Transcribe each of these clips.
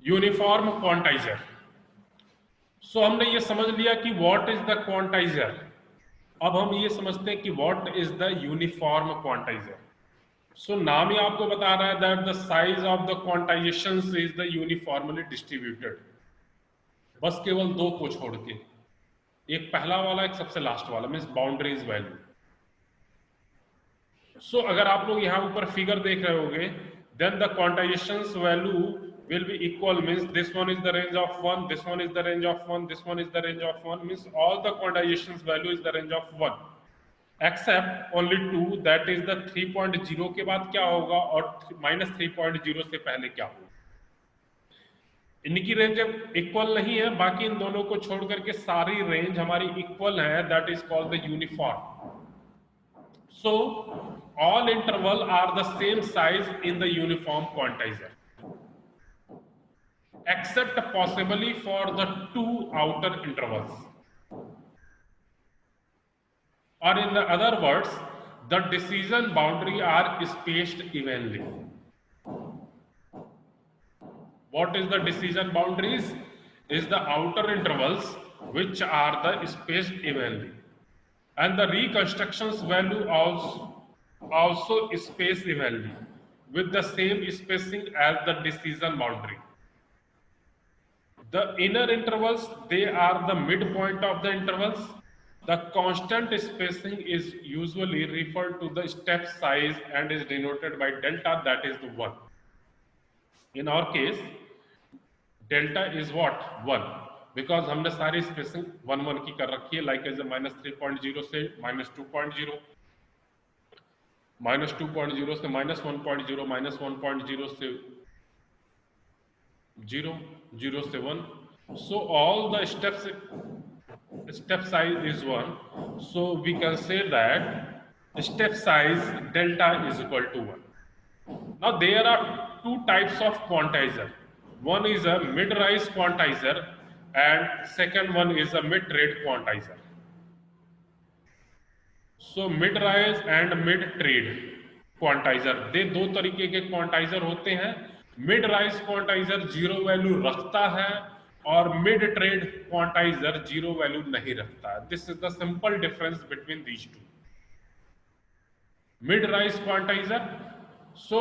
Uniform क्वांटाइजर। सो हमने ये समझ लिया कि व्हाट इज द क्वांटाइजर। अब हम ये समझते हैं कि व्हाट इज द यूनिफॉर्म क्वांटाइजर। सो नाम ही आपको बता रहा है that the size of the quantization is the uniformly distributed. बस केवल दो को छोड़ के, एक पहला वाला एक सबसे लास्ट वाला, मीन्स बाउंड्रीज वैल्यू। सो अगर आप लोग यहाँ ऊपर फिगर देख रहे होगे, then the quantisation value will be equal, means this one is the range of 1, this one is the range of 1, this one is the range of 1, means all the quantizations value is the range of 1 except only 2, that is the 3.0 के बाद क्या होगा और minus 3.0 से पहले क्या होगा। इनकी रेंज इक्वल नहीं है, बाकी इन दोनों को छोड़ करके सारी रेंज हमारी इक्वल है, that is called the uniform. So all interval are the same size in the uniform quantizer, except possibly for the two outer intervals, or in the other words, the decision boundary are spaced evenly. What is the decision boundaries? Is the outer intervals which are the spaced evenly, and the reconstructions value also spaced evenly with the same spacing as the decision boundary. The inner intervals, they are the midpoint of the intervals. The constant spacing is usually referred to the step size and is denoted by delta, that is the 1. In our case, delta is what? 1, because हमने सारी spacing 1 1 की कर रखी है, like as -3.0 से -2.0, -2.0 से -1.0, -1.0 से 0, 0 से 1. So all the step size is 1. So we can say that step size delta is equal to 1. Now there are two types of quantizer. One is a mid-rise quantizer and second one is a mid-trade quantizer. So mid-rise and mid-trade quantizer, दे दो तरीके के quantizer होते हैं। Mid rise quantizer zero value रखता है और mid tread quantizer zero value नहीं रखता है। This is the simple difference between these two. Mid rise quantizer, so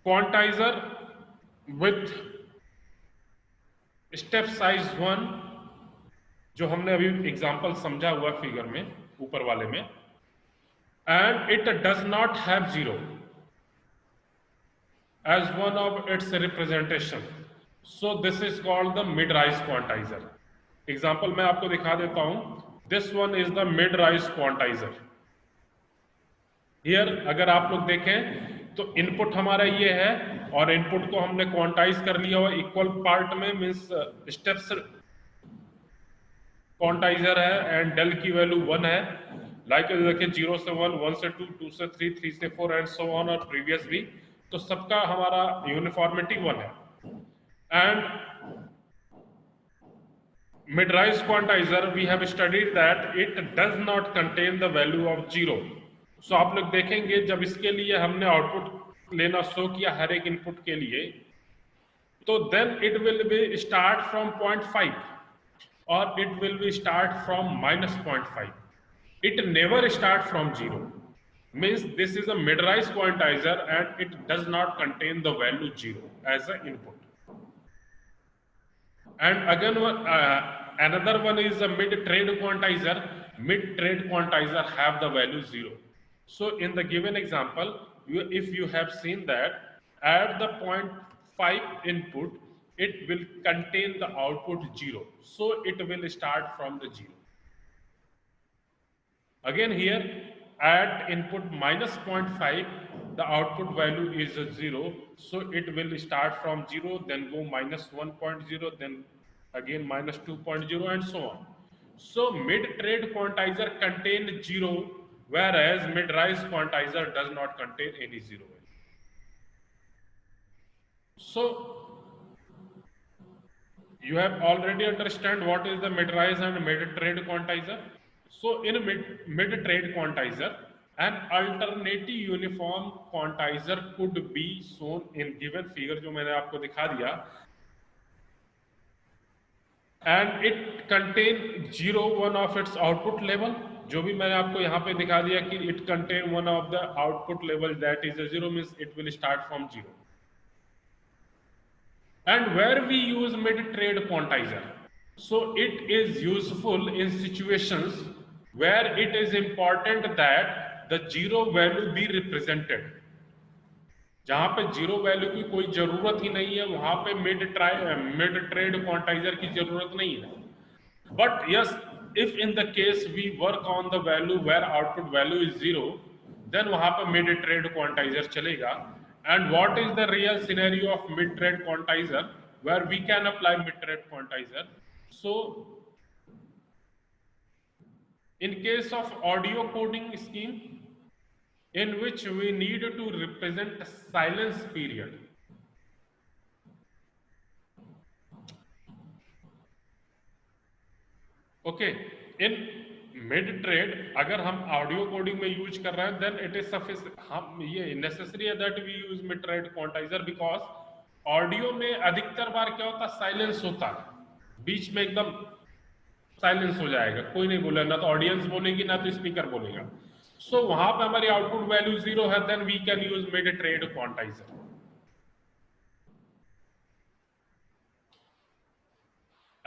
quantizer with step size 1, जो हमने अभी एग्जांपल समझा हुआ फिगर में ऊपर वाले में, and it does not have 0 as one of its representation. So this is called the mid-rise quantizer. Example मैं आपको दिखा देता हूं. This one is the mid-rise quantizer. Here अगर आप लोग देखें तो इनपुट हमारा ये है और इनपुट को हमने क्वांटाइज कर लिया हुआ इक्वल पार्ट में, मीन्स स्टेप्स क्वांटाइजर है एंड डेल की वैल्यू 1 है। लाइक देखिए 0 से 1, 1 से 2, 2 से 3, 3 से 4 एंड सो ऑन, और प्रीवियस भी, तो सबका हमारा यूनिफॉर्मिटी 1 है। And mid-rise quantizer we have studied that it does not contain the value of 0. So आप लोग देखेंगे जब इसके लिए हमने आउटपुट लेना शो किया हर एक इनपुट के लिए, तो then it will be start from 0.5 or it will be start from -0.5. It never start from 0. Means this is a mid-rise quantizer and it does not contain the value 0 as an input. And again another one is a mid-trade quantizer. Mid-trade quantizer have the value 0. So in the given example, if you have seen that at the 0.5 input, it will contain the output 0. So it will start from the 0. Again here at input -0.5, the output value is 0. So it will start from 0, then go -1.0, then again -2.0 and so on. So mid-trade quantizer contain 0, whereas mid-rise quantizer does not contain any 0. So you have already understand what is the mid-rise and mid-trade quantizer. So in mid-trade quantizer, an alternative uniform quantizer could be shown in given figure, जो मैंने आपको दिखा दिया, and it contain 0 1 of its output level. जो भी मैंने आपको यहाँ पे दिखा दिया कि it contain one of the output level that is a 0 means it will start from 0. And where we use mid-trade quantizer, so it is useful in situations where it is important that the zero value be represented. जहां पे zero value की कोई जरूरत ही नहीं है वहां पे mid tread क्वांटाइजर की जरूरत नहीं है. But yes, if in the case we work on the value where output value is 0, then वहां पे mid trade quantizer चलेगा. And what is the real scenario of mid trade quantizer where we can apply mid trade quantizer? So in case of audio coding scheme in which we need to represent silence period, okay, in mid trade अगर हम audio coding में use कर रहे हैं then it is sufficient. हम ये necessary है that we use mid tread quantizer because audio में अधिकतर बार क्या होता है, साइलेंस होता है, बीच में एकदम साइलेंस हो जाएगा, कोई नहीं बोलेगा, ना तो ऑडियंस बोलेगी ना तो स्पीकर बोलेगा. सो वहां पे हमारी आउटपुट वैल्यू 0 है, then we can use mid tread quantizer.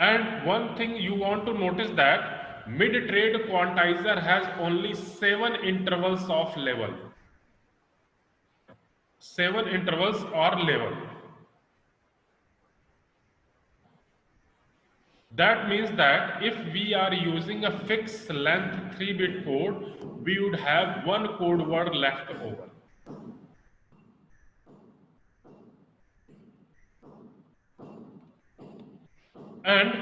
And one thing you want to notice that mid-trade quantizer has only 7 intervals of level. 7 intervals or level. That means that if we are using a fixed length 3-bit code, we would have one code word left over. And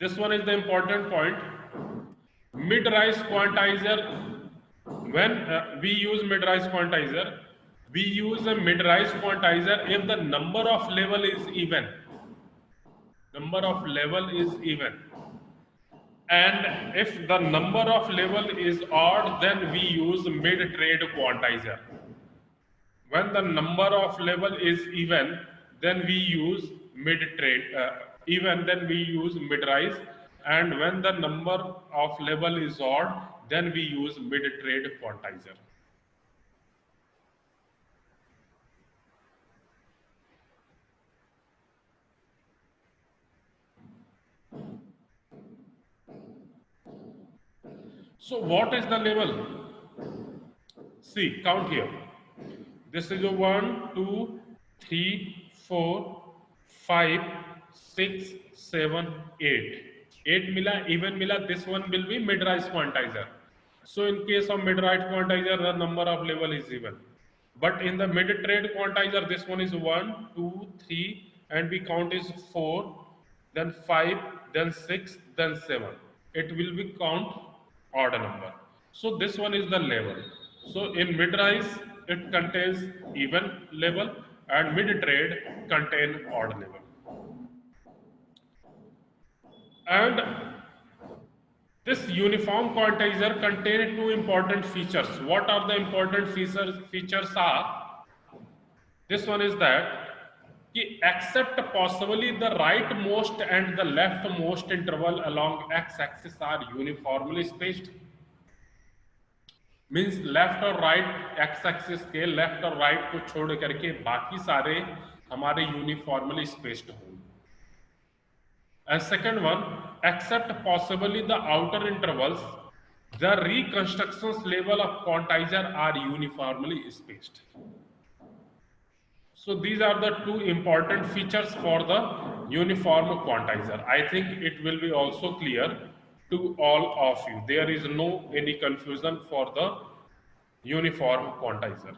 this one is the important point. Mid-rise quantizer, when we use mid-rise quantizer, we use a mid-rise quantizer if the number of level is even. Number of level is even. And if the number of level is odd, then we use mid-trade quantizer. When the number of level is even, then we use mid-trade, then we use mid-rise, and when the number of level is odd, then we use mid-trade quantizer. So what is the level? See, count here. This is a 1, 2, 3, 4, 5, 6, 7, 8. 8 mila, even mila, this one will be mid-rise quantizer. So in case of mid-rise quantizer, the number of level is even. But in the mid-trade quantizer, this one is 1, 2, 3, and we count is 4, then 5, then 6, then 7. It will be count odd number. So this one is the level. So in mid-rise, it contains even level, and mid-trade contain odd level. And this uniform quantizer contains two important features. What are the important features are? This one is that except possibly the rightmost and the leftmost interval along x-axis are uniformly spaced. Means left और right x-axis के left और right को छोड़ करके बाकी सारे हमारे uniformly spaced होंगे. And second one, except possibly the outer intervals, the reconstructions level of quantizer are uniformly spaced. So these are the two important features for the uniform quantizer. I think it will be also clear to all of you. There is no any confusion for the uniform quantizer.